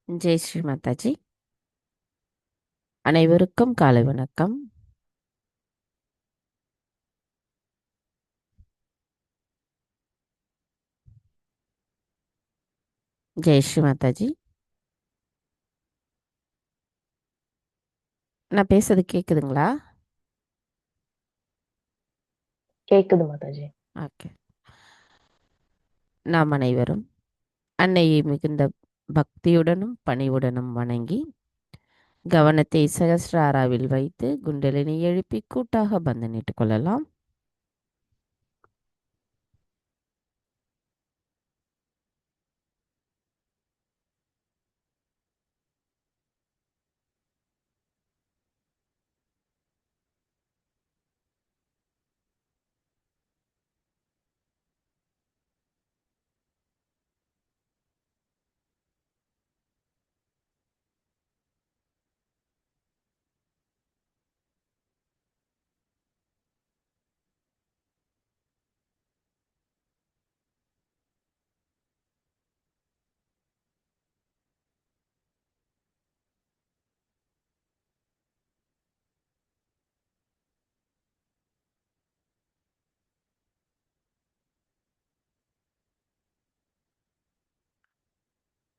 ஜெய் ஸ்ரீ மாதாஜி. அனைவருக்கும் காலை வணக்கம். ஜெய் ஸ்ரீ மாதாஜி. நான் பேசுறது கேக்குதுங்களா? கேக்குது மாதாஜி. ஓகே. நாம் அனைவரும் அன்னையை மிகுந்த பக்தியுடனும் பணிவுடனும் வணங்கி கவனத்தை சகஸ்ராராவில் வைத்து குண்டலினை எழுப்பி கூட்டாக பந்தனிட்டுக் கொள்ளலாம்.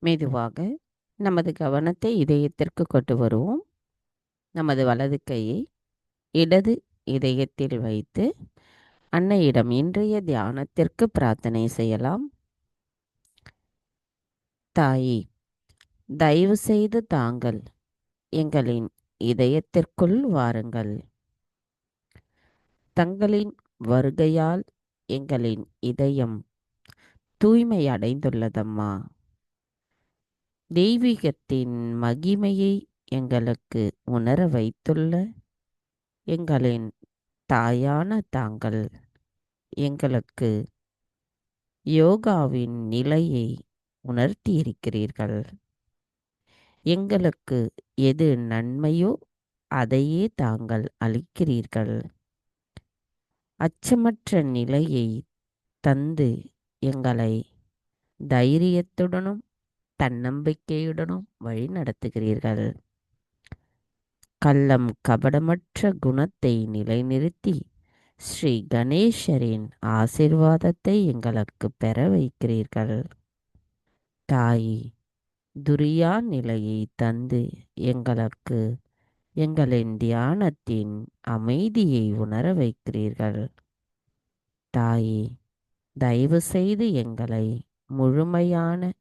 மெதுவாக நமது கவனத்தை இதயத்திற்கு கொண்டு வருவோம். நமது வலது கையை இடது இதயத்தில் வைத்து அன்னையிடம் இன்றைய தியானத்திற்கு பிரார்த்தனை செய்யலாம். தாயே, தயவு செய்து தாங்கள் எங்களின் இதயத்திற்குள் வாருங்கள். தங்களின் வருகையால் எங்களின் இதயம் தூய்மை அடைந்துள்ளதம்மா. தெய்வீகத்தின் மகிமையை எங்களுக்கு உணர வைத்துள்ள எங்களின் தாயான தாங்கள் எங்களுக்கு யோகாவின் நிலையை உணர்த்தியிருக்கிறீர்கள். எங்களுக்கு எது நன்மையோ அதையே தாங்கள் அளிக்கிறீர்கள். அச்சமற்ற நிலையை தந்து எங்களை தைரியத்துடனும் தன்னம்பிக்கையுடனும் வழி நடத்துகிறீர்கள். கள்ளம் கபடமற்ற குணத்தை நிலைநிறுத்தி ஸ்ரீ கணேசரின் ஆசிர்வாதத்தை எங்களுக்கு பெற வைக்கிறீர்கள். தாயே, துரியா நிலையை தந்து எங்களுக்கு எங்களின் தியானத்தின் அமைதியை உணர வைக்கிறீர்கள். தாயே, தயவு செய்து எங்களை முழுமையான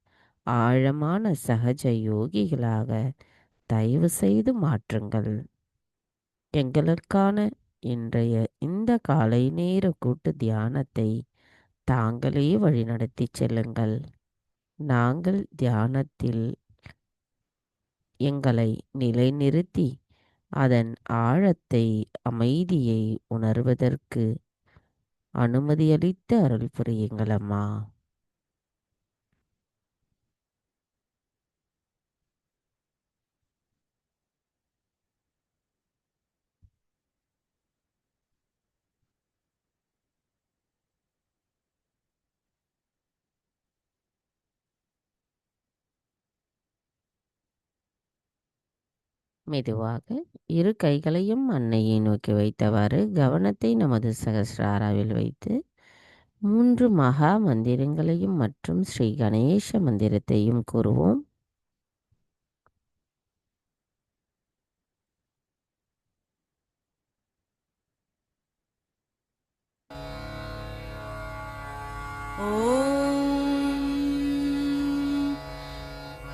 ஆழமான சகஜ யோகிகளாக தயவு செய்து மாற்றுங்கள். எங்களுக்கான இன்றைய இந்த காலை நேர கூட்டு தியானத்தை தாங்களே வழிநடத்தி செல்லுங்கள். நாங்கள் தியானத்தில் எங்களை நிலைநிறுத்தி அதன் ஆழத்தை அமைதியை உணர்வதற்கு அனுமதியளித்து அருள் புரியுங்கள் அம்மா. மெதுவாக இரு கைகளையும் அன்னையை நோக்கி வைத்தவாறு கவனத்தை நமது சகஸ்ராராவில் வைத்து 3 மகா மந்திரங்களையும் மற்றும் ஸ்ரீ கணேச மந்திரத்தையும் கூறுவோம்.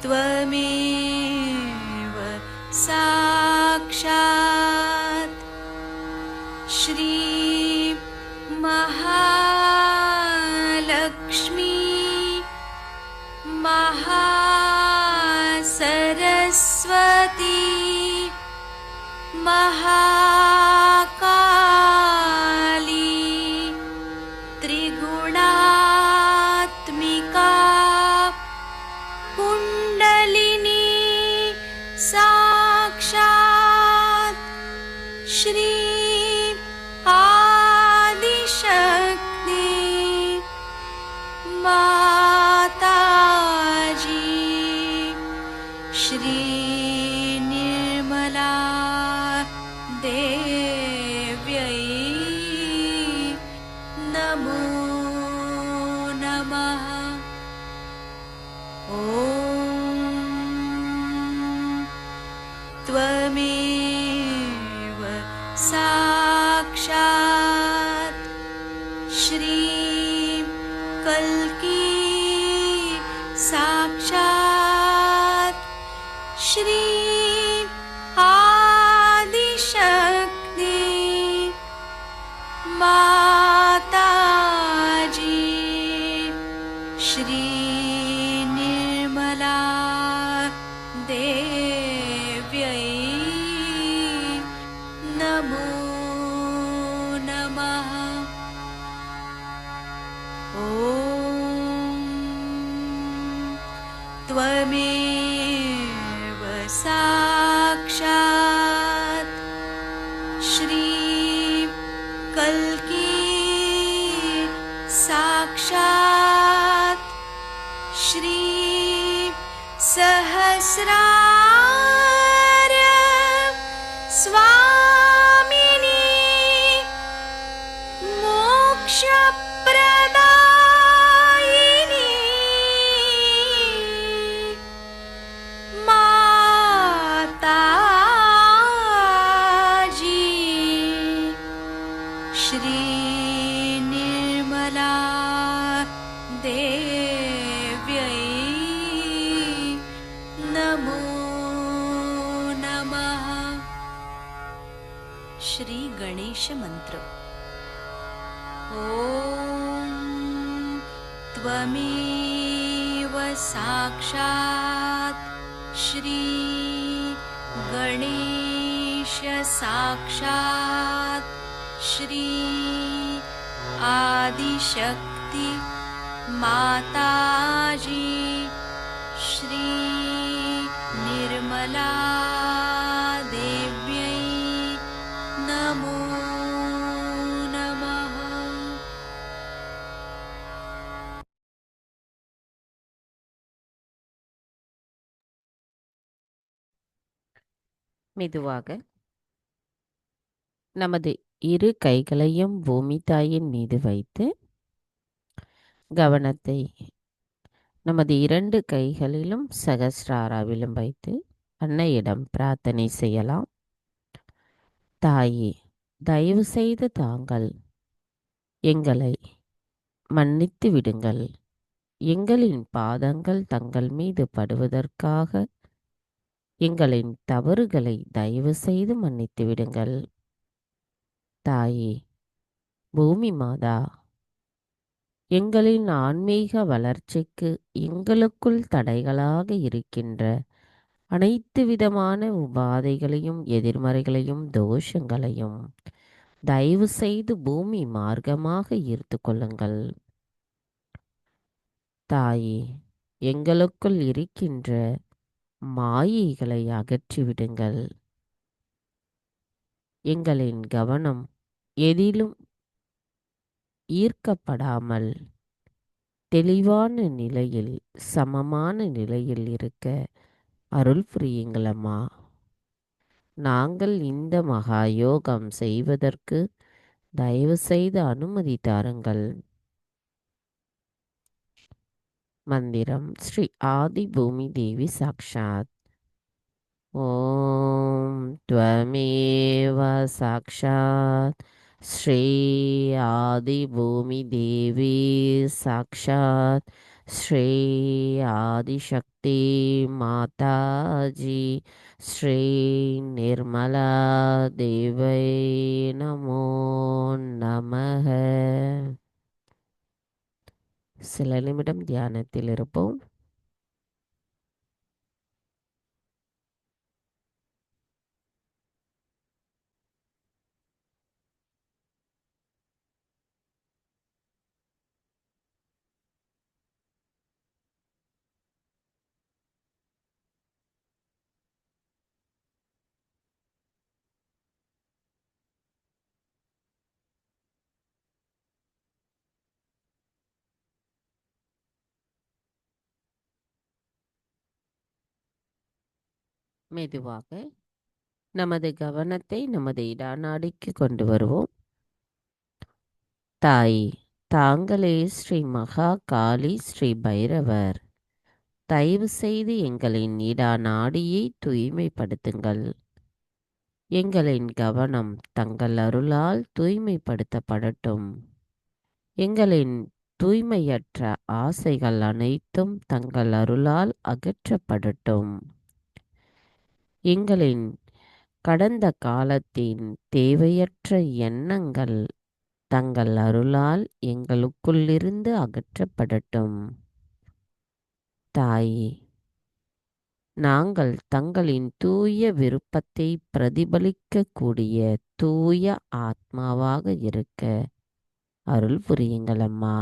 त्वमेव साक्षात् श्री महालक्ष्मी महासरस्वती महाकाली त्रिगुणात्मिका कुण्डलिनी साक्षात् श्री आदिशक्ति माताजी त्वमेव साक्षात् श्रीं कल्की साक्षात् श्रीं आदिशक्ति माताजी श्री निर्मला देव्यै नमो नमः। ॐ त्वमेव साक्षात् श्रीं कल्की साक्षात् श्रीं सहस्रार्य स्वामिनी मोक्षप्रदायिनी माताजी श्री निर्मला देव्यै नमो नमः। श्री गणेश मंत्र। ॐ त्वमेव साक्षात् श्री गणेश साक्षात् श्री आदिशक्ति माताजी श्री निर्मला देव्यै नमो नमः। மெதுவாக நமது இரு கைகளையும் பூமி தாயின் மீது வைத்து கவனத்தை நமது இரண்டு கைகளிலும் சகஸ்ராராவிலும் வைத்து அன்னையிடம் பிரார்த்தனை செய்யலாம். தாயே, தயவு செய்து தாங்கள் எங்களை மன்னித்து விடுங்கள். எங்களின் பாதங்கள் தங்கள் மீது படுவதற்காக எங்களின் தவறுகளை தயவு செய்து மன்னித்து விடுங்கள். தாயே, பூமி மாதா, எங்களின் ஆன்மீக வளர்ச்சிக்கு எங்களுக்குள் தடைகளாக இருக்கின்ற அனைத்து விதமான உபாதைகளையும் எதிர்மறைகளையும் தோஷங்களையும் தயவு செய்து பூமி மார்க்கமாக ஈர்த்து கொள்ளுங்கள். தாயே, எங்களுக்குள் இருக்கின்ற மாயைகளை அகற்றிவிடுங்கள். எங்களின் கவனம் எதிலும் ஈர்க்கப்படாமல் தெளிவான நிலையில் சமமான நிலையில் இருக்க அருள் புரியுங்களம்மா. நாங்கள் இந்த மகா யோகம் செய்வதற்கு தயவு செய்து அனுமதி தாருங்கள். மந்திரம் ஸ்ரீ ஆதி பூமி தேவி சாக்ஷாத். ஓம் த்வமேவ சாக்ஷாத் ஸ்ரீ ஆதி பூமி தேவி சாக்ஷாத் ஸ்ரீ ஆதிசக்தி மாதாஜி ஸ்ரீ நிர்மலா தேவை நமோ நமக. சில நிமிடம் தியானத்தில் இருப்போம். மெதுவாக நமது கவனத்தை நமது இடாநாடிக்கு கொண்டு வருவோம். தாய், தாங்களே ஸ்ரீ மகா காளி ஸ்ரீ பைரவர். தயவு செய்து எங்களின் இடா நாடியை தூய்மைப்படுத்துங்கள். எங்களின் கவனம் தங்கள் அருளால் தூய்மைப்படுத்தப்படட்டும். எங்களின் தூய்மையற்ற ஆசைகள் அனைத்தும் தங்கள் அருளால் அகற்றப்படட்டும். எங்களின் கடந்த காலத்தின் தேவையற்ற எண்ணங்கள் தங்கள் அருளால் எங்களுக்குள்ளிருந்து அகற்றப்படட்டும். தாயே, நாங்கள் தங்களின் தூய விருப்பத்தை பிரதிபலிக்கக்கூடிய தூய ஆத்மாவாக இருக்க அருள் புரியுங்கள் அம்மா.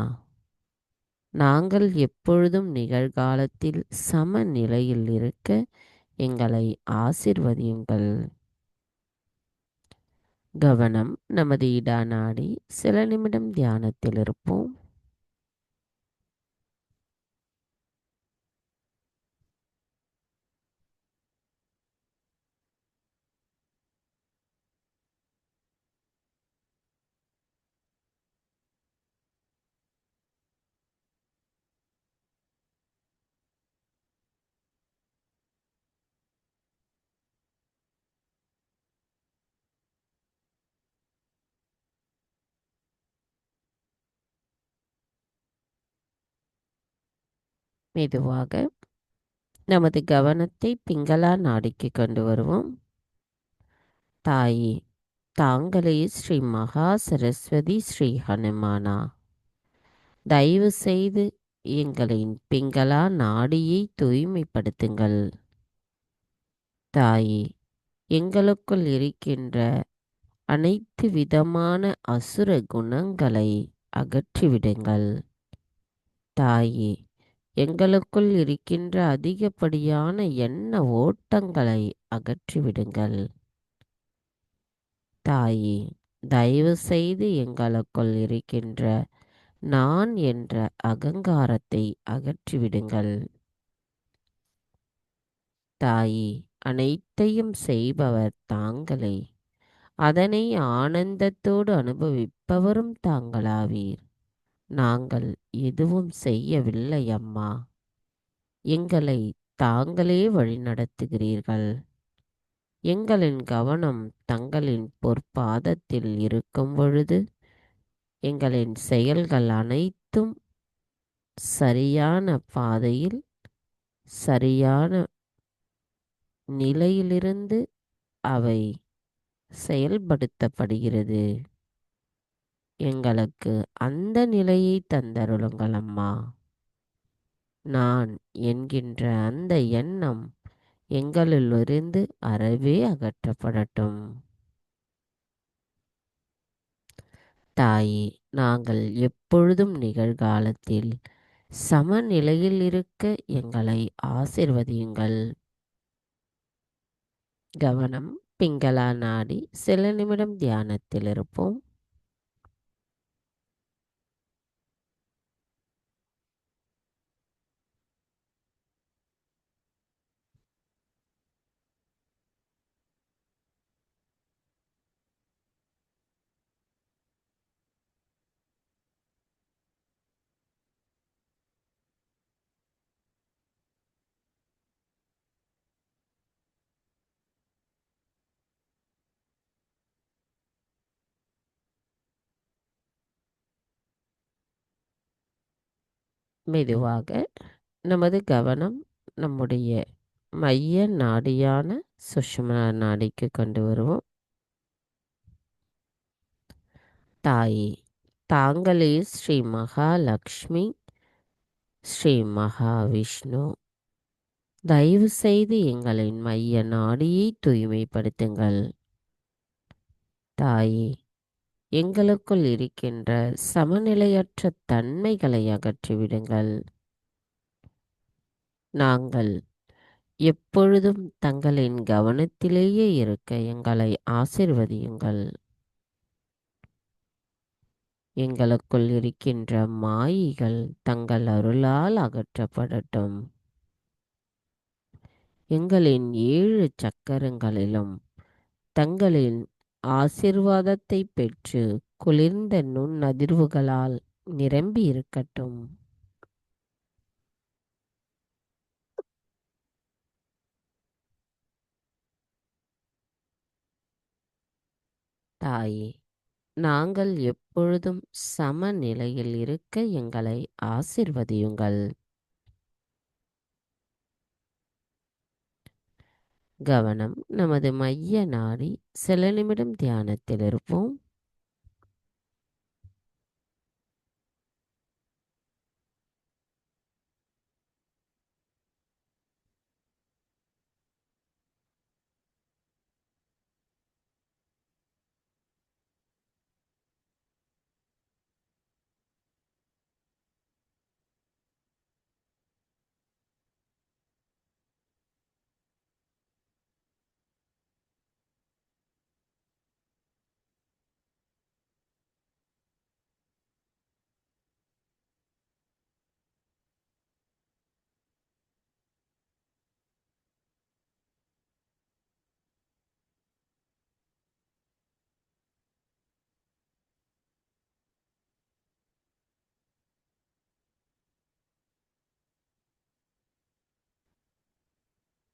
நாங்கள் எப்பொழுதும் நிகழ்காலத்தில் சமநிலையில் இருக்க எங்களை ஆசிர்வதியுங்கள். கவனம் நமது இடா நாடி. சில நிமிடம் தியானத்தில் இருப்போம். மெதுவாக நமது கவனத்தை பிங்களா நாடிக்கு கொண்டு வருவோம். தாயே, தாங்களே ஸ்ரீ மகா சரஸ்வதி ஸ்ரீ ஹனுமானா, தயவு செய்து எங்களின் பிங்களா நாடியை தூய்மைப்படுத்துங்கள். தாயே, எங்களுக்குள் இருக்கின்ற அனைத்து விதமான அசுர குணங்களை அகற்றிவிடுங்கள். தாயே, எங்களுக்குள் இருக்கின்ற அதிகப்படியான எண்ண ஓட்டங்களை அகற்றிவிடுங்கள். தாயே, தயவு செய்து எங்களுக்குள் இருக்கின்ற நான் என்ற அகங்காரத்தை அகற்றிவிடுங்கள். தாயே, அனைத்தையும் செய்பவர் தாங்களே, அதனை ஆனந்தத்தோடு அனுபவிப்பவரும் தாங்களாவீர். நாங்கள் எதுவும் செய்யவில்லை அம்மா. எங்களை தாங்களே வழிநடத்துகிறீர்கள். எங்களின் கவனம் தங்களின் பொற்பாதத்தில் இருக்கும் பொழுது எங்களின் செயல்கள் அனைத்தும் சரியான பாதையில் சரியான நிலையிலிருந்து அவை செயல்படுத்தப்படுகிறது. எங்களுக்கு அந்த நிலையை தந்தருளுங்கள் அம்மா. நான் என்கின்ற அந்த எண்ணம் எங்களிலிருந்து அறவே அகற்றப்படட்டும். தாயே, நாங்கள் எப்பொழுதும் நிகழ்காலத்தில் சமநிலையில் இருக்க எங்களை ஆசிர்வதியுங்கள். கவனம் பிங்களா நாடி. சில நிமிடம் தியானத்தில் இருப்போம். மெதுவாக நமது கவனம் நம்முடைய மைய நாடியான சுஷ்மனா நாடிக்கு கொண்டு வருவோம். தாயே, தாங்களே ஸ்ரீ மகாலட்சுமி ஸ்ரீ மகாவிஷ்ணு, தயவு செய்து எங்களின் மைய நாடியை தூய்மைப்படுத்துங்கள். தாயே, எங்களுக்குள் இருக்கின்ற சமநிலையற்ற தன்மைகளை அகற்றிவிடுங்கள். நாங்கள் எப்பொழுதும் தங்களின் கவனத்திலேயே இருக்க எங்களை ஆசிர்வதியுங்கள். எங்களுக்குள் இருக்கின்ற மாயைகள் தங்கள் அருளால் அகற்றப்படட்டும். எங்களின் 7 சக்கரங்களிலும் தங்களின் ஆசிர்வாதத்தை பெற்று குளிர்ந்த நுண்ணதிர்வுகளால் நிரம்பி இருக்கட்டும். தாயே, நாங்கள் எப்பொழுதும் சமநிலையில் இருக்க எங்களை ஆசிர்வதியுங்கள். கவனம் நமது மைய நாடி. சில நிமிடம் தியானத்தில் இருப்போம்.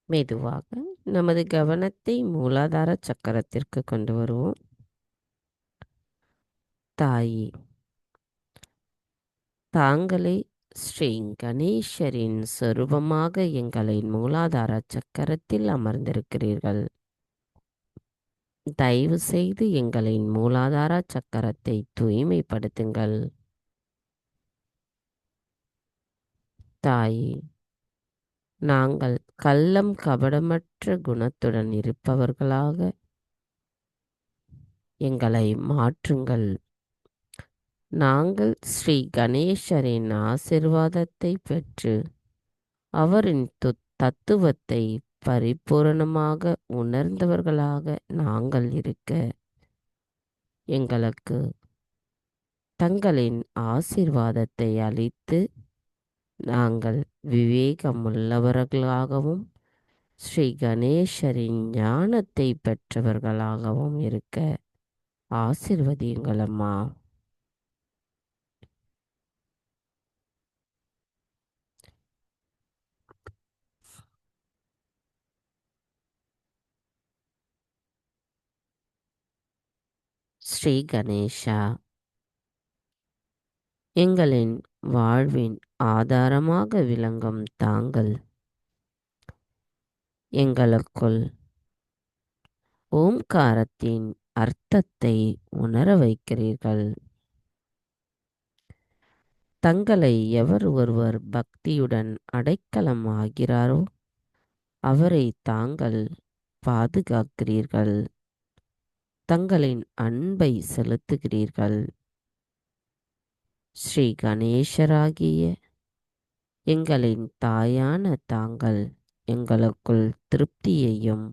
மெதுவாக நமது கவனத்தை மூலாதார சக்கரத்திற்கு கொண்டு வருவோம். தாயே, தாங்களே ஸ்ரீ கணேசரின் சொரூபமாக எங்களின் மூலாதார சக்கரத்தில் அமர்ந்திருக்கிறீர்கள். தயவு செய்து எங்களின் மூலாதார சக்கரத்தை தூய்மைப்படுத்துங்கள். தாயே, நாங்கள் கள்ளம் கபடமற்ற குணத்துடன் இருப்பவர்களாக எங்களை மாற்றுங்கள். நாங்கள் ஸ்ரீ கணேசரின் ஆசிர்வாதத்தை பெற்று அவரின் தத்துவத்தை பரிபூரணமாக உணர்ந்தவர்களாக நாங்கள் இருக்க எங்களுக்கு தங்களின் ஆசிர்வாதத்தை அளித்து நாங்கள் விவேகமுள்ளவர்களாகவும் ஸ்ரீ கணேசரின் ஞானத்தை பெற்றவர்களாகவும் இருக்க ஆசிர்வதியுங்கள் அம்மா. ஸ்ரீ கணேசா, எங்களின் வாழ்வின் ஆதாரமாக விளங்கும் தாங்கள் எங்களுக்குள் ஓம்காரத்தின் அர்த்தத்தை உணர வைக்கிறீர்கள். தங்களை எவர் ஒருவர் பக்தியுடன் அடைக்கலம் ஆகிறாரோ அவரை தாங்கள் பாதுகாக்கிறீர்கள். தங்களின் அன்பை செலுத்துகிறீர்கள். ஸ்ரீ கணேசராகிய எங்களின் தாயான தாங்கள் எங்களுக்குள் திருப்தியையும்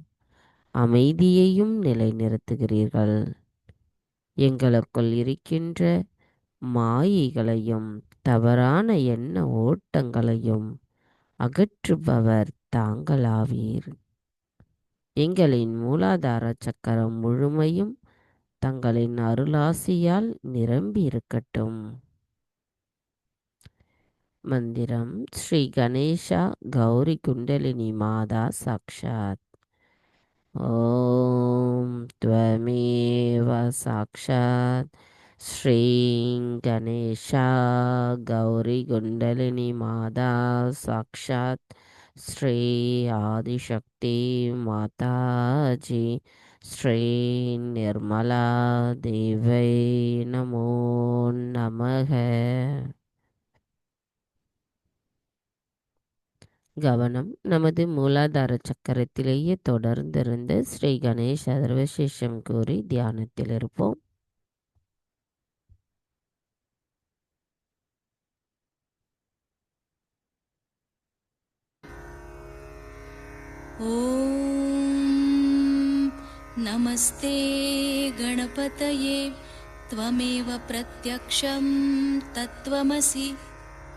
அமைதியையும் நிலைநிறுத்துகிறீர்கள். எங்களுக்குள் இருக்கின்ற மாயைகளையும் தவறான எண்ண ஓட்டங்களையும் அகற்றுபவர் தாங்களாவீர். எங்களின் மூலாதார சக்கரம் முழுமையும் தங்களின் அருளாசியால் நிரம்பி இருக்கட்டும். மந்திரம் ஸ்ரீ கணேசா கௌரி குண்டலினி மாதா சாக்ஷாத். ஓம் த்வமேவ சாக்ஷாத் ஸ்ரீ கணேசா கௌரி குண்டலினி மாதா சாக்ஷாத் ஸ்ரீ ஆதிசக்தி மாதாஜி ஸ்ரீ நிர்மலா தேவை நமோ நமக. கவனம் நமது மூலாதார சக்கரத்திலேயே தொடர்ந்திருந்து ஸ்ரீ கணேஷ் சர்வசேஷம் கூறி தியானத்தில் இருப்போம். ॐ नमस्ते गणपतये त्वमेव प्रत्यक्षं तत्त्वमसि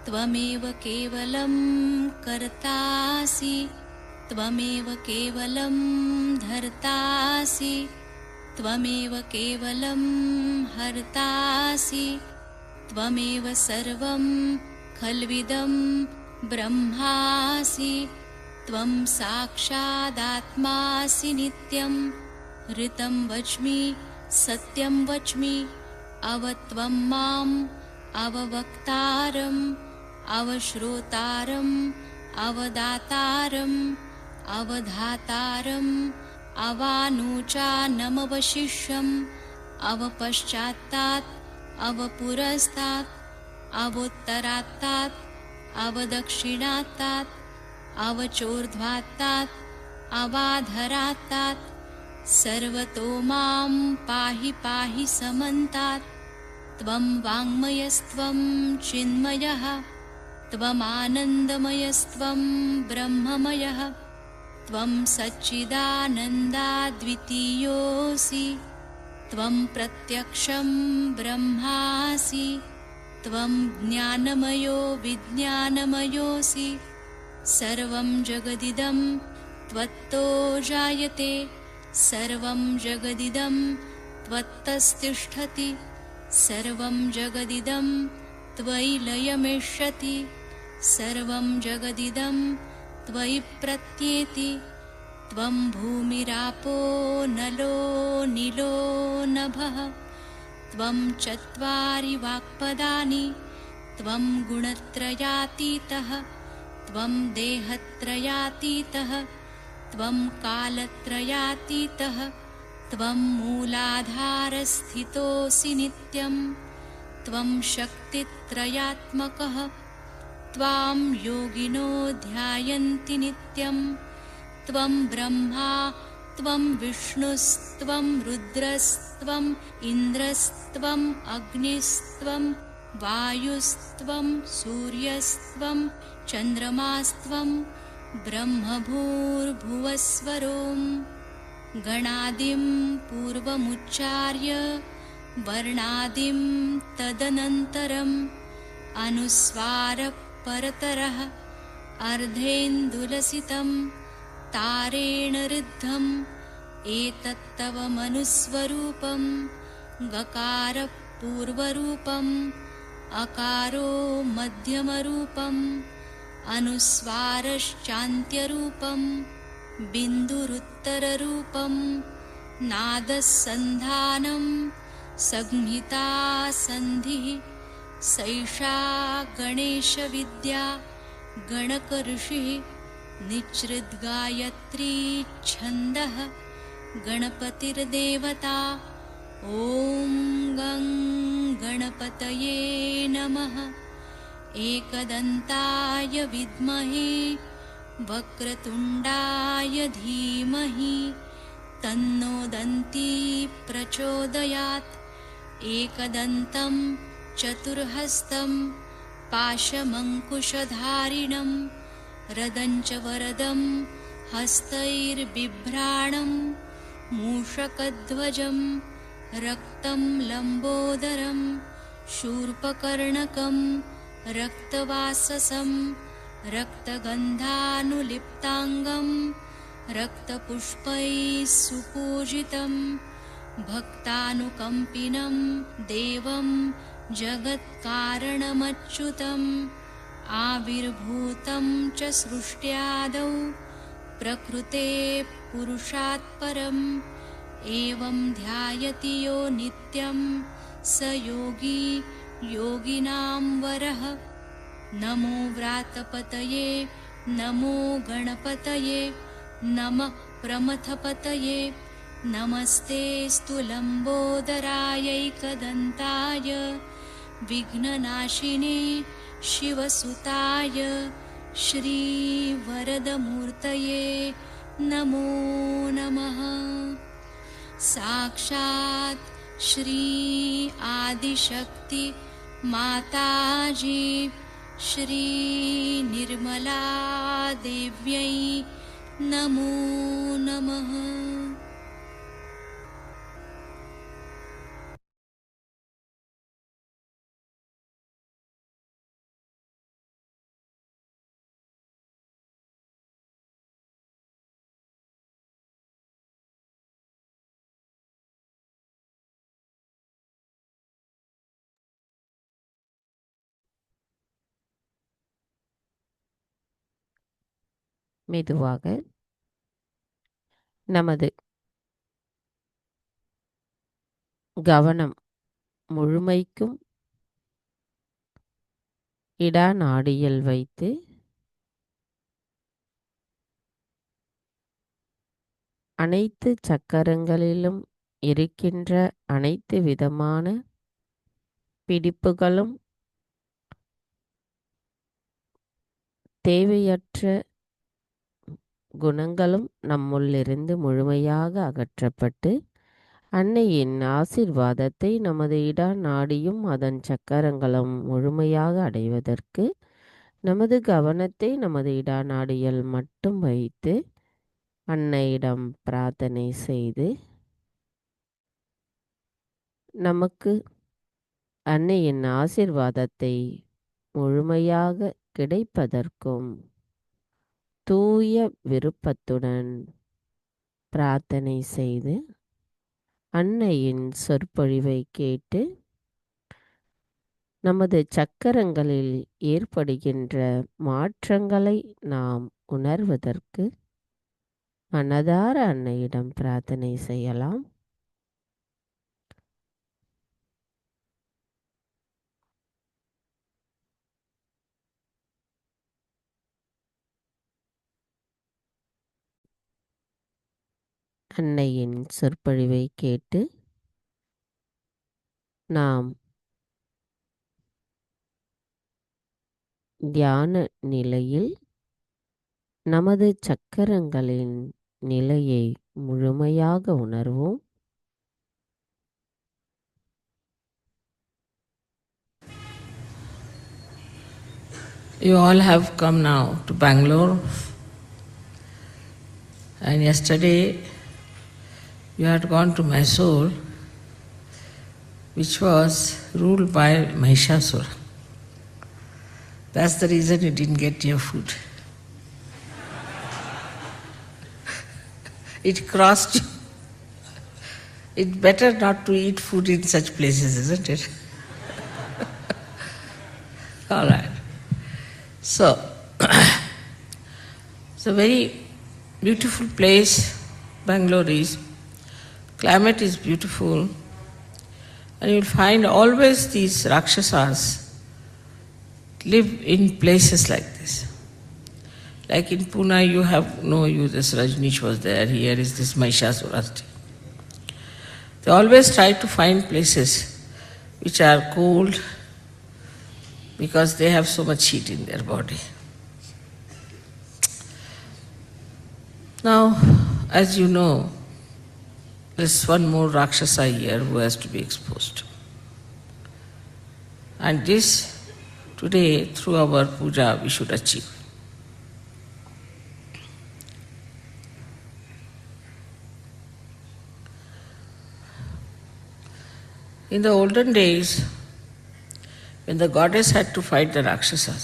त्वमेव केवलं कर्तासि त्वमेव केवलं धर्तासि त्वमेव केवलं हर्तासि त्वमेव सर्वं खल्विदं ब्रह्मासि त्वं साक्षादात्मासि नित्यं ऋतं वच्मि सत्यं वच्मि अवत्वं माम् अववक्तारम् अवश्रोतारम् अवदातारम् अवधातारम् अवानुचानमवशिष्यम् अवपश्चात्तात् अवपुरस्तात् अवोत्तरात्तात् अवदक्षिणात्तात् अवचोर्ध्वात्तात् अवाधरात्तात् सर्वतो मां पाहि पाहि समन्तात् त्वं वाङ्मयस्त्वं चिन्मयः त्वमानन्दमयस्त्वं ब्रह्ममयः त्वं सच्चिदानन्दाद्वितीयोऽसि त्वं प्रत्यक्षं ब्रह्मासि त्वं ज्ञानमयो विज्ञानमयोऽसि सर्वं जगदिदं त्वत्तो जायते सर्वं जगदिदं त्वत्तस्तिष्ठति सर्वं जगदिदं त्वयि लयमिष्यति सर्वं जगदिदं त्वयि प्रत्येति त्वं भूमिरापो नलो नीलो नभः त्वं चत्वारि वाक्पदानि त्वं गुणत्रयातीतः त्वं देहत्रयातीतः त्वं कालत्रयातीतः त्वं मूलाधारस्थितोऽसि नित्यं त्वं शक्तित्रयात्मकः त्वां योगिनो ध्यायन्ति नित्यं त्वं ब्रह्मा त्वं विष्णुस्त्वं रुद्रस्त्वम् इन्द्रस्त्वम् अग्निस्त्वं वायुस्त्वं सूर्यस्त्वं चन्द्रमास्त्वं ब्रह्मभूर्भुवस्वरों गणादिं पूर्वमुच्चार्य वर्णादिं तदनन्तरम् अनुस्वारपरतरः अर्धेन्दुलसितं तारेण ऋद्धम् एतत्तव मनुस्वरूपं गकारः पूर्वरूपम् अकारो मध्यमरूपम् अनुस्वारश्चान्त्यरूपं बिन्दुरुत्तररूपं नादस्सन्धानं संहिता सन्धिः सैषा गणेशविद्या गणकऋषिः निच्छृद्गायत्री छन्दः गणपतिर्देवता ॐ गं गणपतये नमः एकदन्ताय विद्महे वक्रतुण्डाय धीमहि तन्नो दन्ती प्रचोदयात् एकदन्तं चतुर्हस्तं पाशमङ्कुशधारिणं रदञ्च वरदं हस्तैर्बिभ्राणं मूषकध्वजं रक्तं लम्बोदरं शूर्पकर्णकं रक्तवाससं रक्तगन्धानुलिप्ताङ्गं रक्तपुष्पैः सुपूजितं भक्तानुकम्पिनं देवं जगत्कारणमच्युतम् आविर्भूतं च सृष्ट्यादौ प्रकृते पुरुषात् परम् एवं ध्यायति यो नित्यं स योगी योगिनां वरः नमो व्रातपतये नमो गणपतये नमः प्रमथपतये नमस्ते लम्बोदरायैकदन्ताय विघ्ननाशिने शिवसुताय श्रीवरदमूर्तये नमो नमः साक्षात् श्री आदिशक्ति माताजी श्री निर्मला देव्यै नमो नमः। மெதுவாக நமது கவனம் முழுமைக்கும் இடாநாடியில் வைத்து அனைத்து சக்கரங்களிலும் இருக்கின்ற அனைத்து விதமான பிடிப்புகளும் தேவையற்ற குணங்களும் நம்முள்ளிருந்து முழுமையாக அகற்றப்பட்டு அன்னையின் ஆசீர்வாதத்தை நமது இடாநாடியும் அதன் சக்கரங்களும் முழுமையாக அடைவதற்கு நமது கவனத்தை நமது இடாநாடியில் மட்டும் வைத்து அன்னையிடம் பிரார்த்தனை செய்து நமக்கு அன்னையின் ஆசீர்வாதத்தை முழுமையாக கிடைப்பதற்கும் தூய விருப்பத்துடன் பிரார்த்தனை செய்து அன்னையின் சொற்பொழிவை கேட்டு நமது சக்கரங்களில் ஏற்படுகின்ற மாற்றங்களை நாம் உணர்வதற்கு மனதார அன்னையிடம் பிரார்த்தனை செய்யலாம். அன்னையின் சொற்பொழிவை கேட்டு நாம் தியான நிலையில் நமது சக்கரங்களின் நிலையை முழுமையாக உணர்வோம். You all have come now to Bangalore, and yesterday you had gone to Mysore, which was ruled by Mahishasura. That's the reason you didn't get your food. It crossed you. It's better not to eat food in such places, isn't it? All right. So, it's a very beautiful place, Bangalore is. Climate is beautiful. And you'll find always these Rakshasas live in places like this. Like in Pune, you have, this Rajneesh was there, here is this Mahishasura. They always try to find places which are cold because they have so much heat in their body. Now, as you know, there's one more Rakshasa here who has to be exposed. And this, today, through our puja, we should achieve. In the olden days, when the goddess had to fight the Rakshasas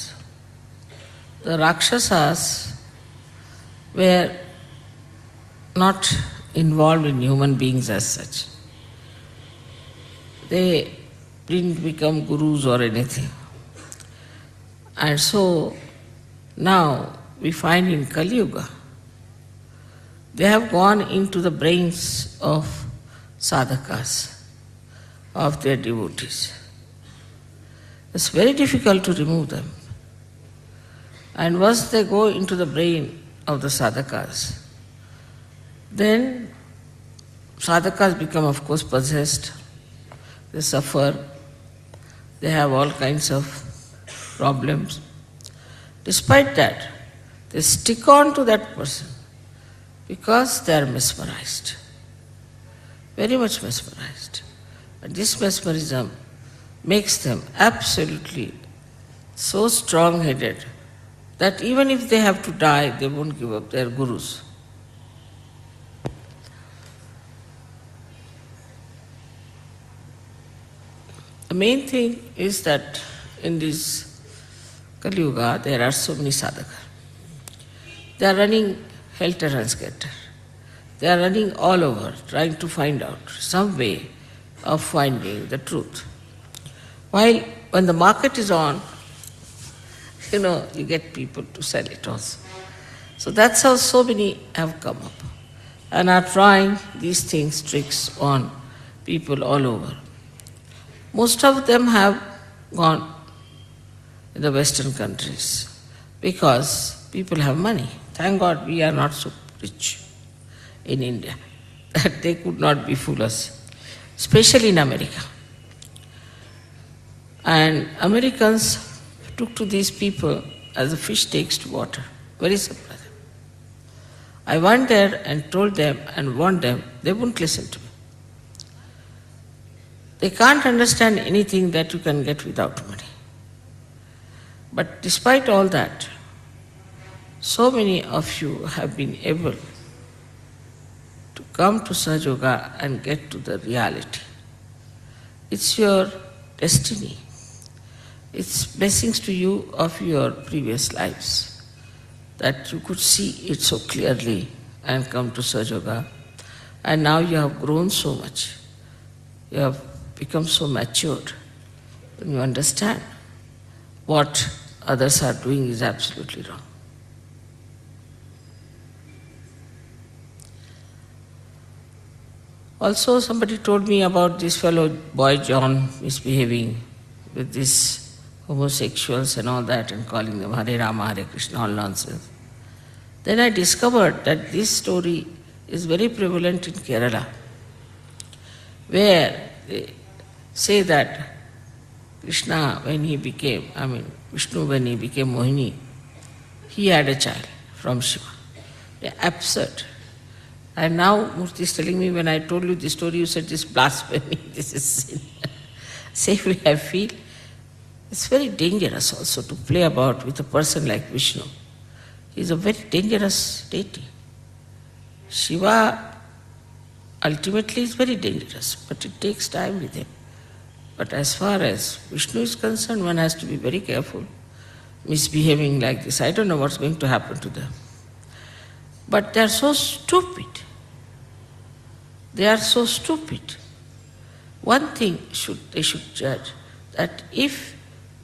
were not involved in human beings as such. They didn't become gurus or anything. And so now we find in Kali Yuga, they have gone into the brains of sadhakas, of their devotees. It's very difficult to remove them. And once they go into the brain of the sadhakas, then sadhakas become, of course, possessed. They suffer. They have all kinds of problems. Despite that, they stick on to that person because they are mesmerized, very much mesmerized. And this mesmerism makes them absolutely so strong-headed that even if they have to die, they won't give up their gurus. The main thing is that in this Kali Yuga, there are so many sadhakas. They are running helter and skelter. They are running all over, trying to find out some way of finding the truth. While when the market is on, you get people to sell it also. So that's how so many have come up and are trying these things, tricks on people all over. Most of them have gone in the Western countries because people have money. Thank God we are not so rich in India that they could not befool us, especially in America. And Americans took to these people as a fish takes to water. Very simple. I went there and told them and warned them, they wouldn't listen to me. They can't understand anything that you can get without money. But despite all that, so many of you have been able to come to Sahaja Yoga and get to the reality. It's your destiny. It's blessings to you of your previous lives that you could see it so clearly and come to Sahaja Yoga. And now you have grown so much. You have become so matured. And you understand what others are doing is absolutely wrong. Also, somebody told me about this fellow boy John misbehaving with these homosexuals and all that and calling them Hare Rama, Hare Krishna, all nonsense. Then I discovered that this story is very prevalent in Kerala, where they say that Krishna, when he became, Vishnu, when he became Mohini, he had a child from Shiva. They're absurd. And now Murthy is telling me, when I told you this story, you said this blasphemy, this is sin. Same way I feel. It's very dangerous also to play about with a person like Vishnu. He's a very dangerous deity. Shiva ultimately is very dangerous, but it takes time with him. But as far as Vishnu is concerned, one has to be very careful misbehaving like this. I don't know what's going to happen to them. But they are so stupid. They are so stupid. One thing they should judge, that if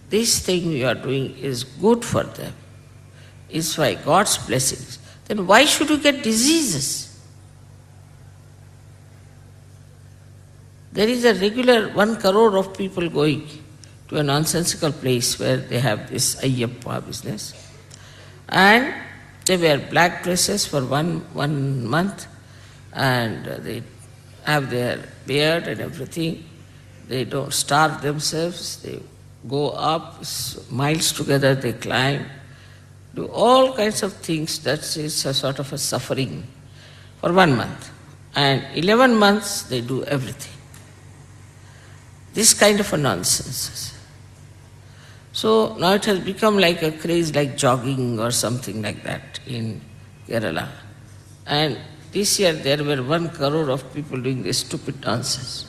this thing you are doing is good for them, is by God's blessings, then why should you get diseases? There is a regular 1 crore of people going to a nonsensical place where they have this Ayyappa business. And they wear black dresses for one month, and they have their beard and everything. They don't starve themselves. They go up miles together, they climb, do all kinds of things. That is a sort of a suffering for 1 month. And 11 months they do everything. This kind of a nonsense. So now it has become like a craze like jogging or something like that in Kerala. And this year there were 1 crore of people doing this stupid nonsense.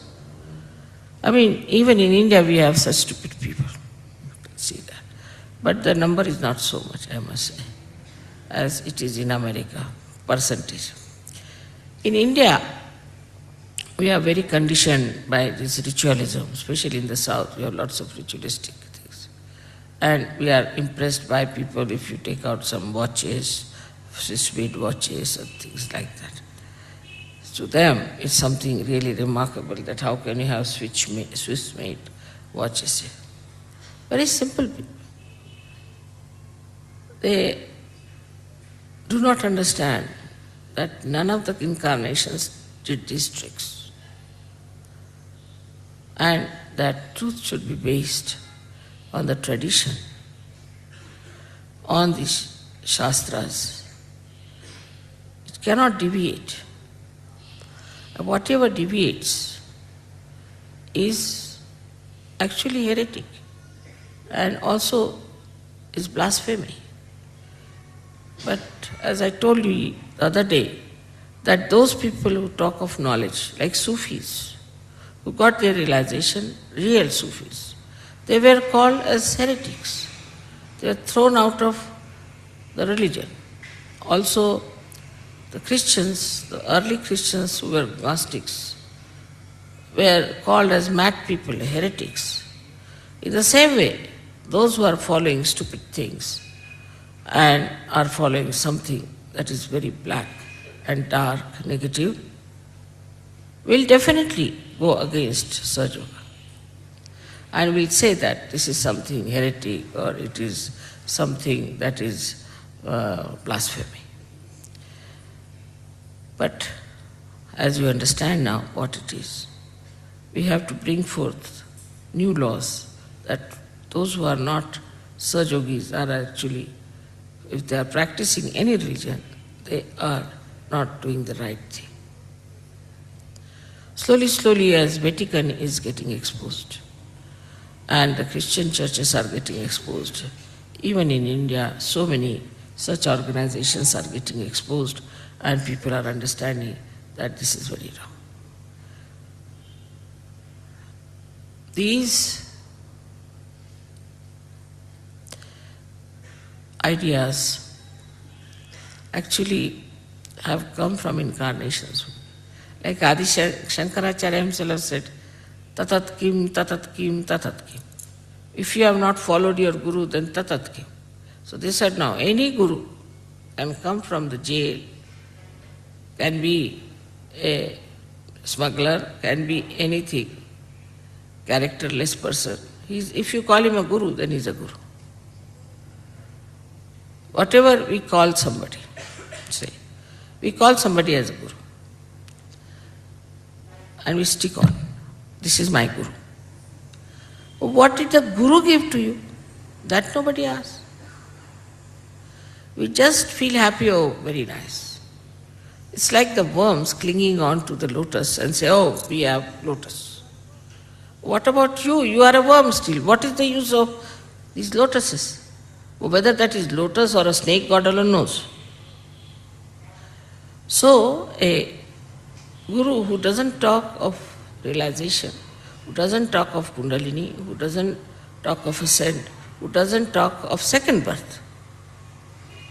Even in India we have such stupid people. You can see that. But the number is not so much, I must say, as it is in America, percentage. In India, we are very conditioned by this ritualism, especially in the South. We have lots of ritualistic things. And we are impressed by people if you take out some watches, Swiss-made watches or things like that. To them, it's something really remarkable that how can you have Swiss-made watches here. Very simple people. They do not understand that none of the incarnations did these tricks. And that truth should be based on the tradition, on these Shastras. It cannot deviate. Whatever deviates is actually heretic and also is blasphemy. But as I told you the other day, that those people who talk of knowledge, like Sufis, who got their realization, real Sufis, they were called as heretics. They were thrown out of the religion. Also, the Christians, the early Christians who were Gnostics, were called as mad people, heretics. In the same way, those who are following stupid things and are following something that is very black and dark, negative, will definitely go against Sahaja Yoga. And will say that this is something heretic or it is something that is blasphemy. But as you understand now what it is, we have to bring forth new laws that those who are not Sahaja Yogis are actually, if they are practicing any religion, they are not doing the right thing. Slowly, slowly, as Vatican is getting exposed, and the Christian churches are getting exposed, even in India, so many such organizations are getting exposed, and people are understanding that this is very wrong. These ideas actually have come from incarnations. Like Adi Shankaracharya himself said, tatat kim, tatat kim, tatat kim. If you have not followed your guru, then tatat kim. So they said, now any guru can come from the jail, can be a smuggler, can be anything, characterless person. If you call him a guru, then he's a guru. Whatever we call somebody, say, we call somebody as a guru. And we stick on. This is my guru. What did the guru give to you? That nobody asks. We just feel happy, oh, very nice. It's like the worms clinging on to the lotus and say, oh, we have lotus. What about you? You are a worm still. What is the use of these lotuses? Whether that is lotus or a snake, God alone knows. So, a guru who doesn't talk of realization, who doesn't talk of Kundalini, who doesn't talk of ascent, who doesn't talk of second birth,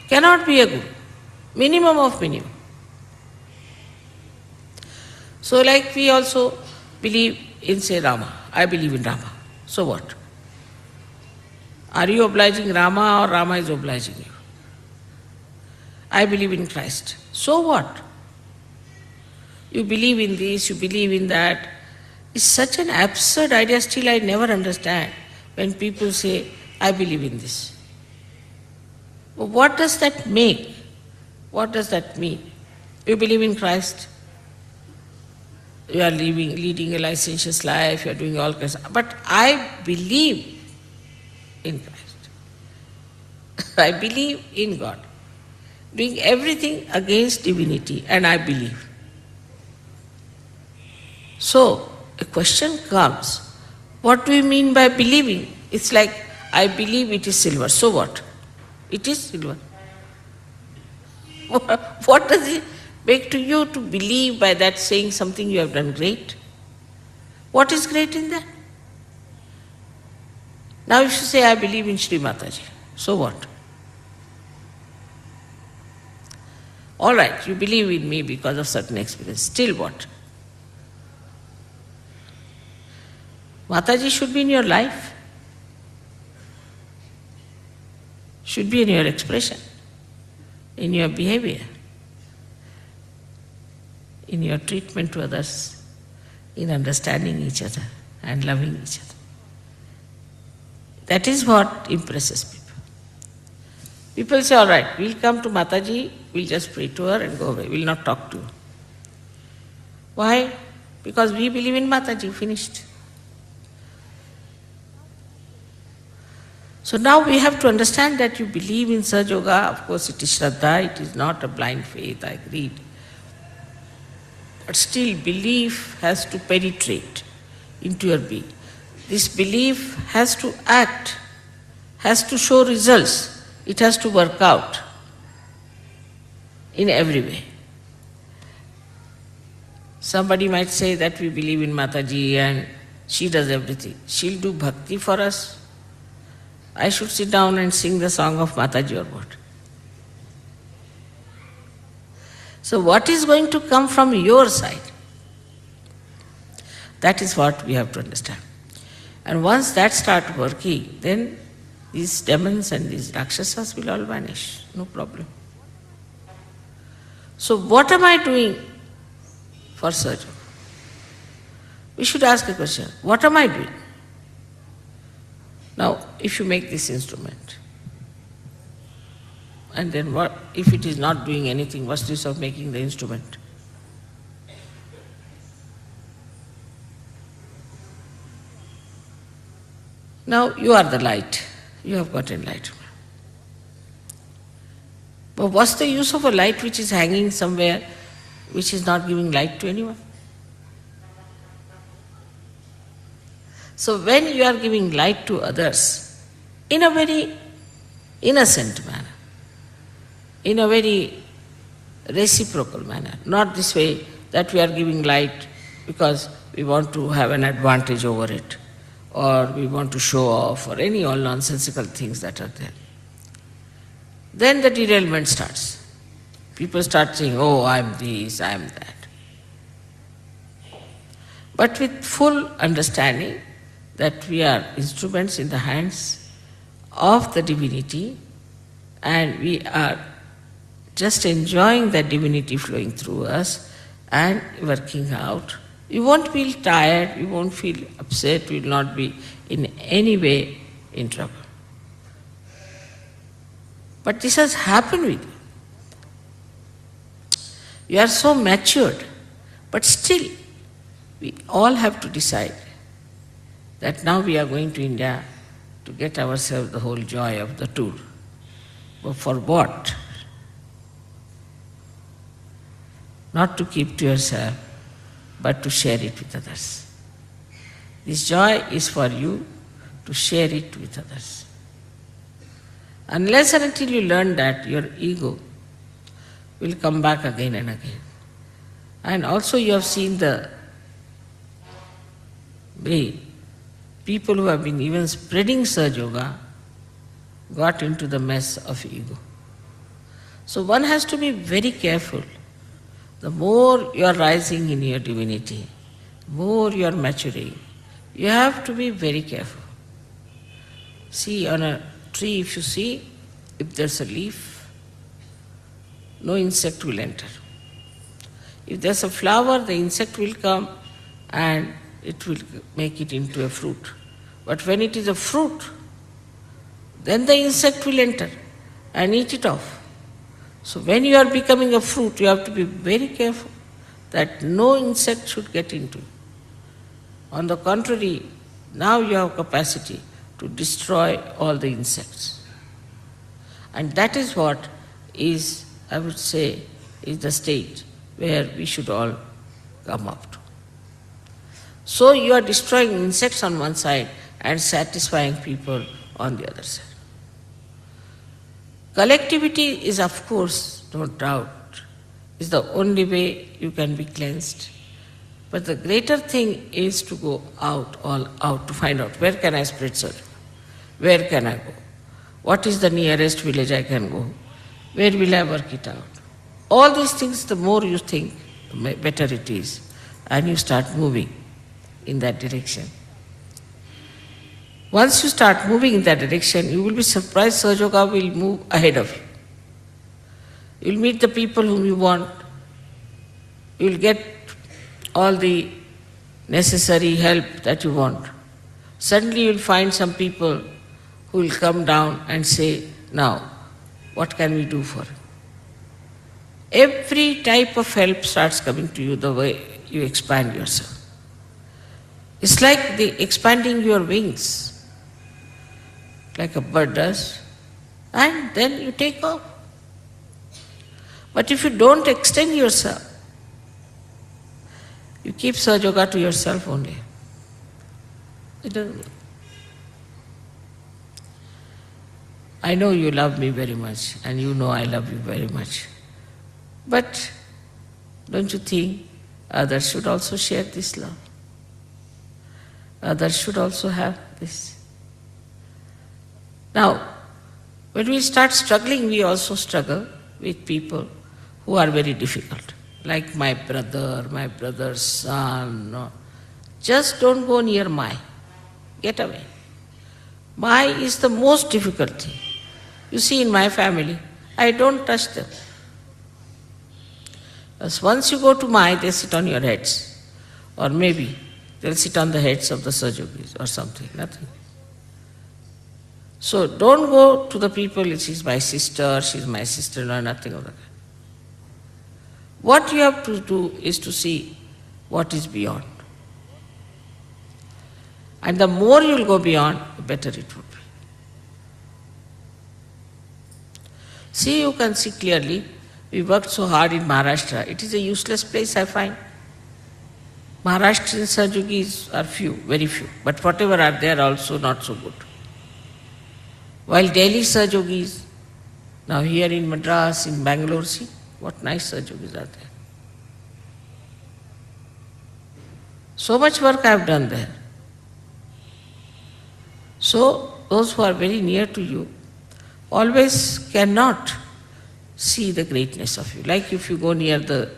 cannot be a guru. Minimum of minimum. So like we also believe in, say, Rama. I believe in Rama. So what? Are you obliging Rama or Rama is obliging you? I believe in Christ. So what? You believe in this, you believe in that. It's such an absurd idea. Still I never understand when people say, I believe in this. What does that make? What does that mean? You believe in Christ. You are leading a licentious life, you are doing all kinds of, but I believe in Christ. I believe in God. Doing everything against divinity, and I believe. So, a question comes, what do you mean by believing? It's like, I believe it is silver, so what? It is silver. What does it make to you to believe by that saying something you have done great? What is great in that? Now if you say, I believe in Sri Mataji, so what? All right, you believe in me because of certain experience, still what? Mataji should be in your life, should be in your expression, in your behavior, in your treatment to others, in understanding each other and loving each other. That is what impresses people. People say, all right, we'll come to Mataji, we'll just pray to her and go away, we'll not talk to her. Why? Because we believe in Mataji, finished. So now we have to understand that you believe in Sahaja Yoga. Of course it is Shraddha, it is not a blind faith, I agreed. But still belief has to penetrate into your being. This belief has to act, has to show results, it has to work out in every way. Somebody might say that we believe in Mataji and she does everything. She'll do bhakti for us. I should sit down and sing the song of Mataji or what? So what is going to come from your side? That is what we have to understand. And once that starts working, then these demons and these rakshasas will all vanish, no problem. So what am I doing for Sahaja Yoga? we should ask a question, what am I doing? Now, if you make this instrument, and then what if it is not doing anything, what's the use of making the instrument? Now you are the light, you have got enlightenment. But what's the use of a light which is hanging somewhere, which is not giving light to anyone? So when you are giving light to others in a very innocent manner, in a very reciprocal manner, not this way that we are giving light because we want to have an advantage over it, or we want to show off, or any all nonsensical things that are there. Then the derailment starts. People start saying, oh, I am this, I am that. But with full understanding that we are instruments in the hands of the divinity, and we are just enjoying that divinity flowing through us and working out. You won't feel tired, you won't feel upset, you will not be in any way in trouble. But this has happened with you. You are so matured, but still we all have to decide that now we are going to India to get ourselves the whole joy of the tour. But for what? Not to keep to yourself, but to share it with others. This joy is for you to share it with others. Unless and until you learn that, your ego will come back again and again. And also you have seen the way people who have been even spreading Sahaja Yoga got into the mess of ego. So one has to be very careful. The more you are rising in your divinity, the more you are maturing, you have to be very careful. See, on a tree, if you see, if there's a leaf, no insect will enter. If there's a flower, the insect will come and it will make it into a fruit. But when it is a fruit, then the insect will enter and eat it off. So when you are becoming a fruit, you have to be very careful that no insect should get into you. On the contrary, now you have capacity to destroy all the insects. And that is what is, I would say, is the state where we should all come up to. So you are destroying insects on one side and satisfying people on the other side. Collectivity is, of course, no doubt, is the only way you can be cleansed. But the greater thing is to go out, all out, to find out where can I spread Sahaja? Where can I go? What is the nearest village I can go? Where will I work it out? All these things, the more you think, the better it is. And you start moving in that direction. Once you start moving in that direction, you will be surprised Sahaja Yoga will move ahead of you. You will meet the people whom you want. You will get all the necessary help that you want. Suddenly you will find some people who will come down and say, now, what can we do for you? Every type of help starts coming to you the way you expand yourself. It's like expanding your wings, like a bird does, and then you take off. But if you don't extend yourself, you keep Sahaja Yoga to yourself only. It doesn't. I know you love me very much, and you know I love you very much. But don't you think others should also share this love? Others should also have this. Now, when we start struggling, we also struggle with people who are very difficult, like my brother's son. No. Just don't go near Mai. Get away. Mai is the most difficult thing. You see, in my family, I don't touch them. Because once you go to Mai, they sit on your heads. Or maybe They'll sit on the heads of the Sahajogis or something, nothing. So don't go to the people, she's my sister, no, nothing of that. What you have to do is to see what is beyond. And the more you will go beyond, the better it would be. See, you can see clearly, we worked so hard in Maharashtra. It is a useless place, I find. Maharashtrian Sahajogis are few, very few, but whatever are there also not so good. While Delhi Sahajogis, now here in Madras, in Bangalore, see what nice Sahajogis are there. So much work I have done there. So those who are very near to you always cannot see the greatness of you. Like if you go near the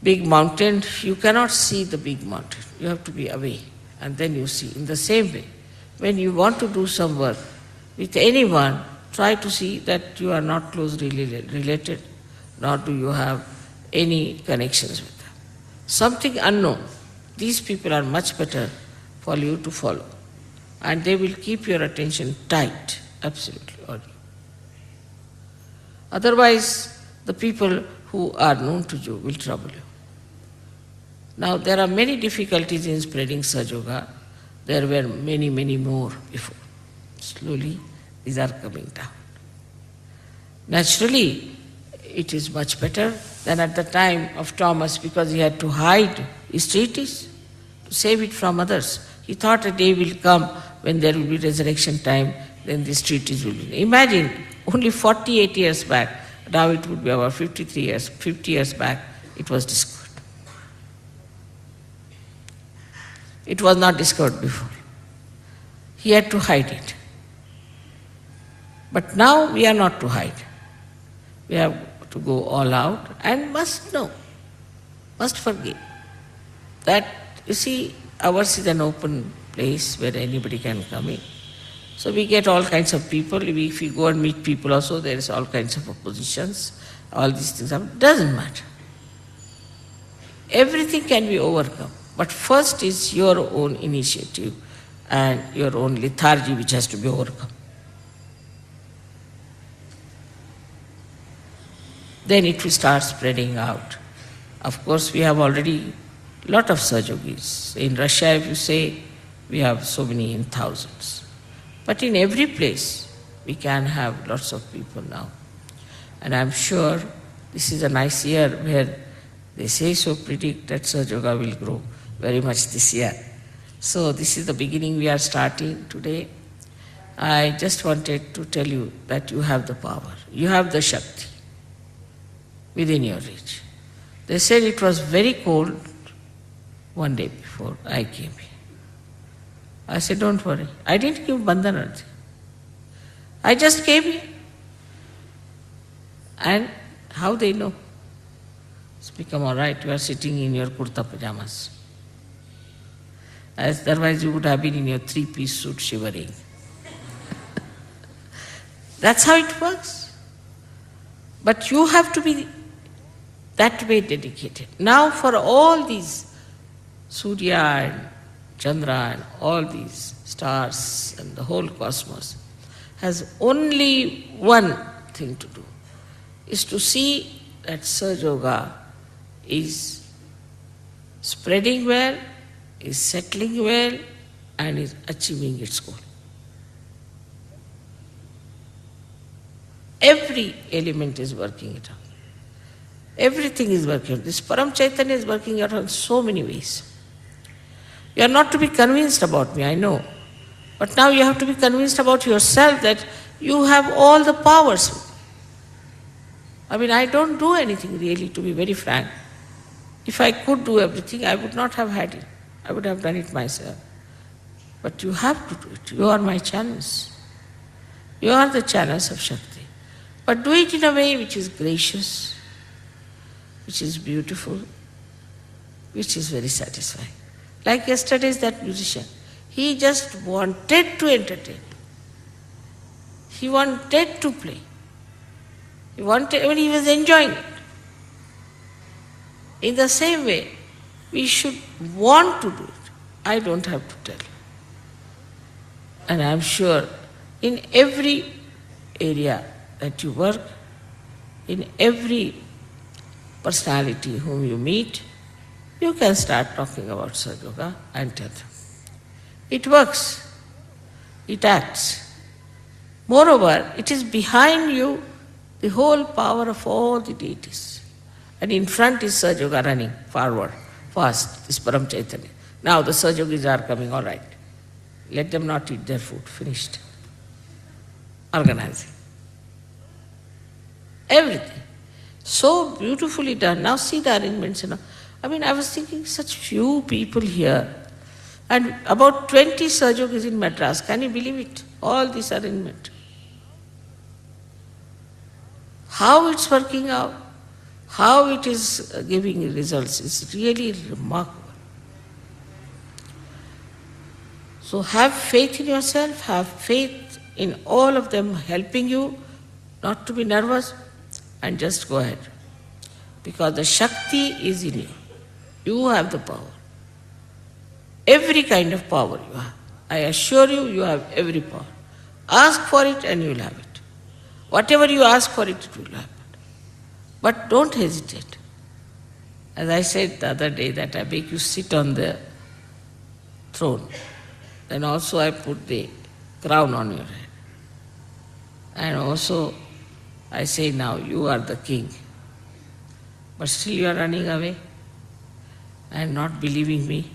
big mountain, you cannot see the big mountain. You have to be away and then you see. In the same way, when you want to do some work with anyone, try to see that you are not closely related, nor do you have any connections with them. Something unknown. These people are much better for you to follow. And they will keep your attention tight, absolutely, on you. Otherwise, the people who are known to you will trouble you. Now, there are many difficulties in spreading Sahaja. There were many, many more before. Slowly, these are coming down. Naturally, it is much better than at the time of Thomas because he had to hide his treatise to save it from others. He thought a day will come when there will be resurrection time, then this treatise will be. Imagine, only 48 years back, now it would be about 50 years back, it was discovered. It was not discovered before. He had to hide it. But now we are not to hide. We have to go all out and must know, must forgive. That, you see, ours is an open place where anybody can come in. So we get all kinds of people. If we go and meet people also, there is all kinds of oppositions. All these things happen. Doesn't matter. Everything can be overcome. But first is your own initiative and your own lethargy which has to be overcome. Then it will start spreading out. Of course, we have already a lot of Sahajogis. In Russia, if you say, we have so many in thousands. But in every place, we can have lots of people now. And I'm sure this is a nice year where they say so predict that Sahaja will grow very much this year. So this is the beginning we are starting today. I just wanted to tell you that you have the power. You have the Shakti within your reach. They said it was very cold one day before I came here. I said, don't worry. I didn't give bandhan. I just came here. And how they know? It's become all right. You are sitting in your kurta pajamas. Otherwise you would have been in your three-piece suit shivering. That's how it works. But you have to be that way dedicated. Now for all these Surya and Chandra and all these stars and the whole cosmos has only one thing to do, is to see that Sahaja is spreading well, is settling well, and is achieving its goal. Every element is working it out. Everything is working. This Param Chaitanya is working out in so many ways. You are not to be convinced about me, I know. But now you have to be convinced about yourself that you have all the powers. I mean, I don't do anything really, to be very frank. If I could do everything, I would not have had it. I would have done it myself. But you have to do it. You are my channels. You are the channels of Shakti. But do it in a way which is gracious, which is beautiful, which is very satisfying. Like yesterday's that musician. He just wanted to entertain. He wanted to play. He was enjoying it. In the same way, We should want to do it. I don't have to tell. And I'm sure in every area that you work, in every personality whom you meet, you can start talking about Sahaja Yoga and tell them. It works. It acts. Moreover, it is behind you the whole power of all the deities. And in front is Sahaja Yoga running forward, fast, this Param Chaitanya. Now the Sahaja Yogis are coming, all right. Let them not eat their food, finished. Organizing. Everything. So beautifully done. Now see the arrangements. I mean, I was thinking such few people here. And about 20 Sahaja Yogis in Madras. Can you believe it? All this arrangement. How it's working out, how it is giving results is really remarkable. So have faith in yourself, have faith in all of them helping you, not to be nervous, and just go ahead. Because the Shakti is in you. You have the power. Every kind of power you have. I assure you, you have every power. Ask for it and you will have it. Whatever you ask for it, it will happen. But don't hesitate. As I said the other day, that I make you sit on the throne. Then also I put the crown on your head. And also I say, now you are the king. But still you are running away and not believing me,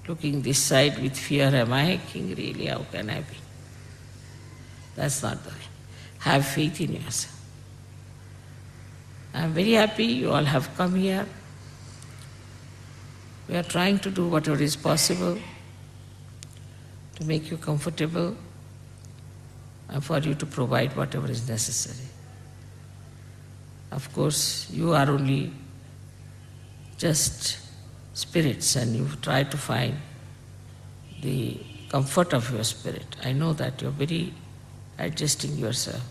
looking this side with fear, am I a king really? How can I be? That's not the way. Have faith in yourself. I am very happy you all have come here. We are trying to do whatever is possible to make you comfortable and for you to provide whatever is necessary. Of course, you are only just spirits and you try to find the comfort of your spirit. I know that you are very adjusting yourself.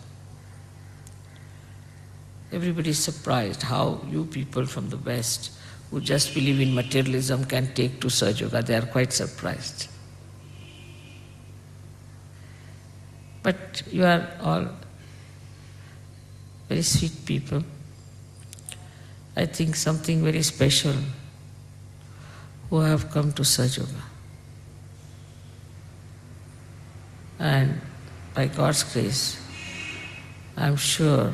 Everybody is surprised how you people from the West who just believe in materialism can take to Sahaja Yoga. They are quite surprised. But you are all very sweet people. I think something very special who have come to Sahaja Yoga. And by God's grace, I am sure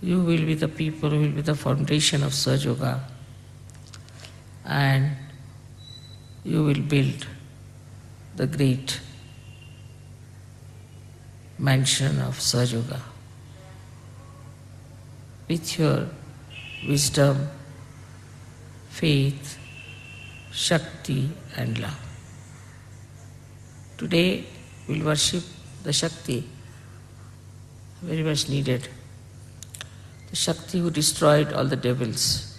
you will be the people who will be the foundation of Sahaja Yoga, and you will build the great mansion of Sahaja Yoga with your wisdom, faith, Shakti and love. Today we'll worship the Shakti, very much needed. The Shakti who destroyed all the devils,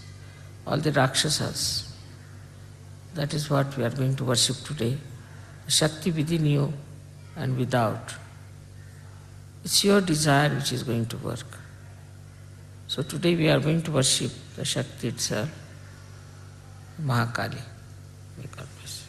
all the Rakshasas. That is what we are going to worship today. The Shakti within you and without. It's your desire which is going to work. So today we are going to worship the Shakti itself, Mahakali. May God bless you.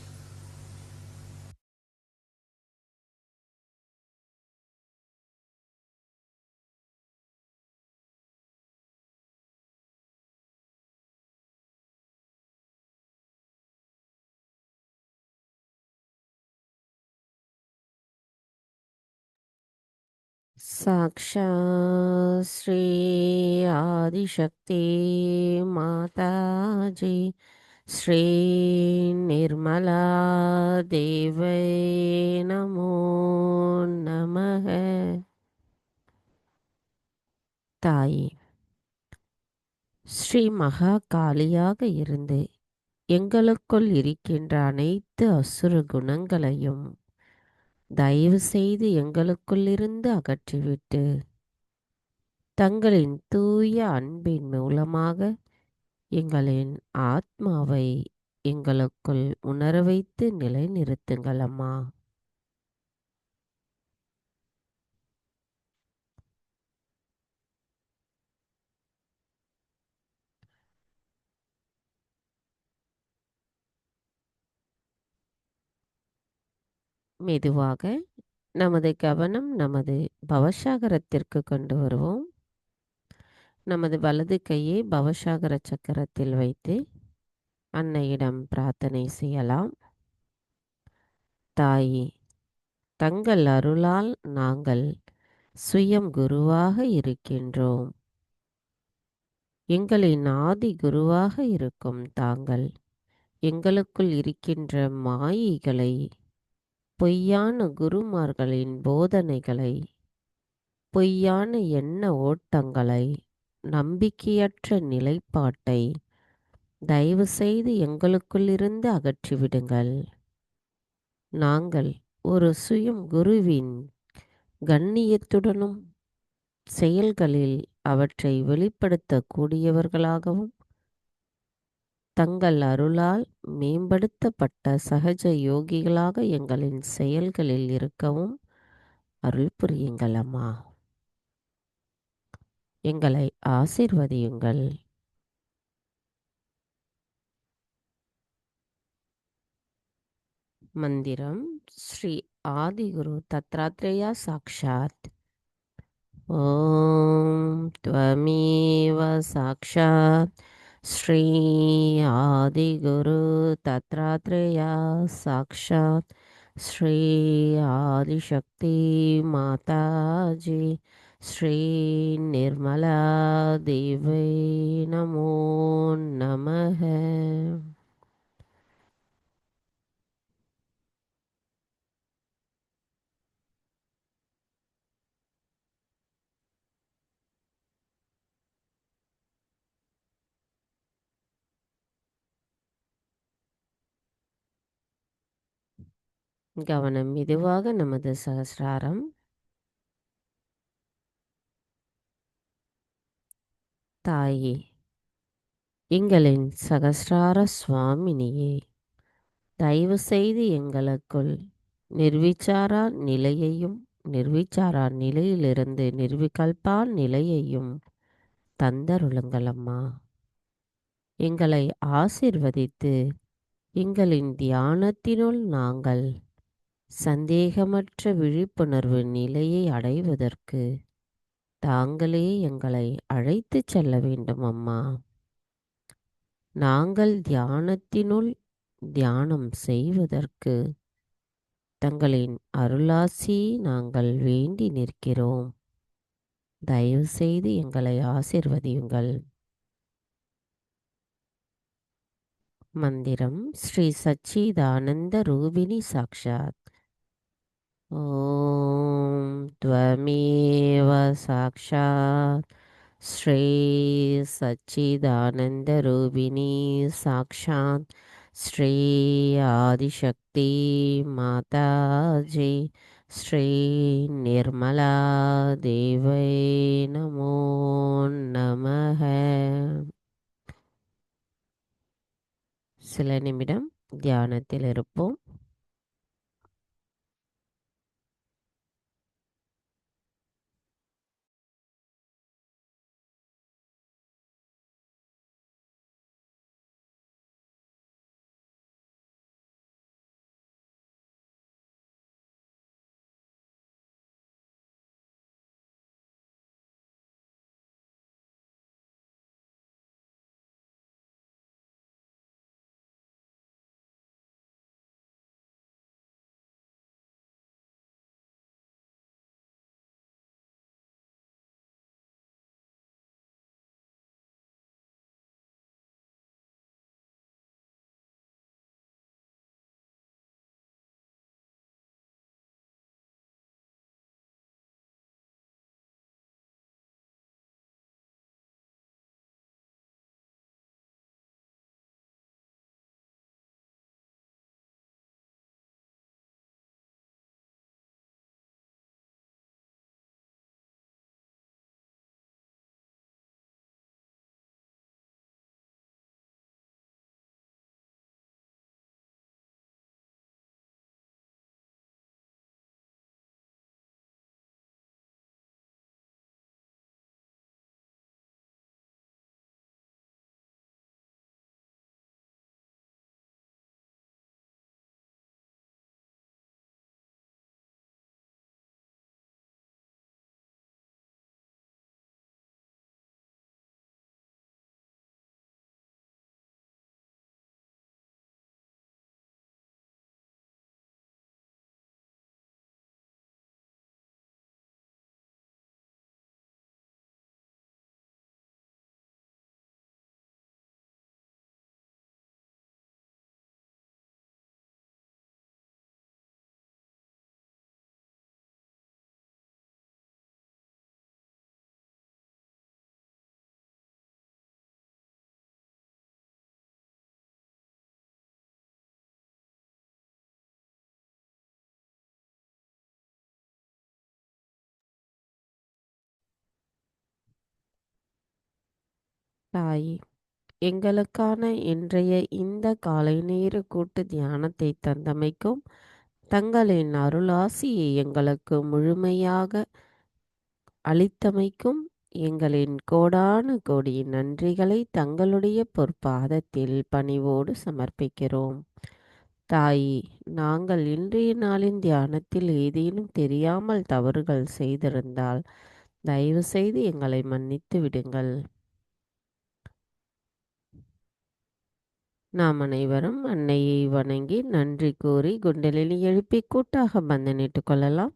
साक्षात् श्री आदिशक्ति माताजी श्री निर्मला देवै नमो नमः. தாயே, ஸ்ரீ மகா காளியாக இருந்து எங்களுக்குள் இருக்கின்ற அனைத்து அசுர குணங்களையும் தயவு செய்து எங்களுக்குள்ளிருந்து அகற்றிவிட்டு தங்களின் தூய அன்பின் மூலமாக எங்களின் ஆத்மாவை எங்களுக்குள் உணர வைத்து நிலைநிறுத்துங்கள் அம்மா. மெதுவாக நமது கவனம் நமது பவசாகரத்திற்கு கொண்டு வருவோம். நமது வலது கையை பவசாகர சக்கரத்தில் வைத்து அன்னையிடம் பிரார்த்தனை செய்யலாம். தாயே, தங்கள் அருளால் நாங்கள் சுயம் குருவாக இருக்கின்றோம். எங்களின் ஆதி குருவாக இருக்கும் தாங்கள் எங்களுக்குள் இருக்கின்ற மாயைகளை, பொய்யான குருமார்களின் போதனைகளை, பொய்யான எண்ண ஓட்டங்களை, நம்பிக்கையற்ற நிலைப்பாட்டை தயவு செய்து எங்களுக்குள்ளிருந்து அகற்றிவிடுங்கள். நாங்கள் ஒரு சுயம் குருவின் கண்ணியத்துடனும் செயல்களில் அவற்றை வெளிப்படுத்தக்கூடியவர்களாகவும் தங்கள் அருளால் மேம்படுத்தப்பட்ட சகஜ யோகிகளாக எங்களின் செயல்களில் இருக்கவும் அருள் புரியுங்கள் அம்மா. எங்களை ஆசீர்வதியுங்கள். மந்திரம் ஸ்ரீ ஆதிகுரு தத்ராத்ரேயா சாக்ஷாத். ஓம் த்வமேவ சாக்ஷாத் ஸ்ரீ ஆதிகுரு தத்ராத்ரேயா சாக்ஷாத் ஸ்ரீ ஆதிசக்தி மாதாஜி ஸ்ரீ நிர்மலா தேவை நமோ நமஹ. கவனம் மெதுவாக நமது சகஸ்ராரம். தாயே, எங்களின் சகஸ்ரார சுவாமினியே, தயவு செய்து எங்களுக்குள் நிர்விச்சாரா நிலையையும் நிர்விச்சாரா நிலையிலிருந்து நிர்விகல்பா நிலையையும் தந்தருளுங்கள் அம்மா. எங்களை ஆசிர்வதித்து எங்களின் தியானத்தினுள் நாங்கள் சந்தேகமற்ற விழிப்புணர்வு நிலையை அடைவதற்கு தாங்களே எங்களை அழைத்துச் செல்ல வேண்டும் அம்மா. நாங்கள் தியானத்தினுள் தியானம் செய்வதற்கு தங்களின் அருளாசி நாங்கள் வேண்டி நிற்கிறோம். தயவு செய்து எங்களை ஆசிர்வதியுங்கள். மந்திரம் ஸ்ரீ சச்சிதானந்த ரூபிணி சாக்ஷாத். ஓம் த்வமேவ சாக்ஷாத் ஸ்ரீ சச்சிதானந்த ரூபிணி சாக்ஷாத் ஸ்ரீ ஆதிசக்தி மாதாஜி ஸ்ரீ நிர்மலா தேவை நமோ நமஹ. சில நிமிடம் தியானத்தில் இருப்போம். தாயே, எங்களுக்கான இன்றைய இந்த காலை நேர கூட்டு தியானத்தை தந்தமைக்கும் தங்களின் அருளாசியை எங்களுக்கு முழுமையாக அளித்தமைக்கும் எங்களின் கோடானு கோடி நன்றிகளை தங்களுடைய பொற்பாதத்தில் பணிவோடு சமர்ப்பிக்கிறோம். தாயே, நாங்கள் இன்றைய நாளின் தியானத்தில் ஏதேனும் தெரியாமல் தவறுகள் செய்திருந்தால் தயவு செய்து எங்களை மன்னித்து விடுங்கள். நாம் அனைவரும் அன்னையை வணங்கி நன்றி கூறி குண்டலினி எழுப்பி கூட்டாக பந்தனிட்டுக் கொள்ளலாம்.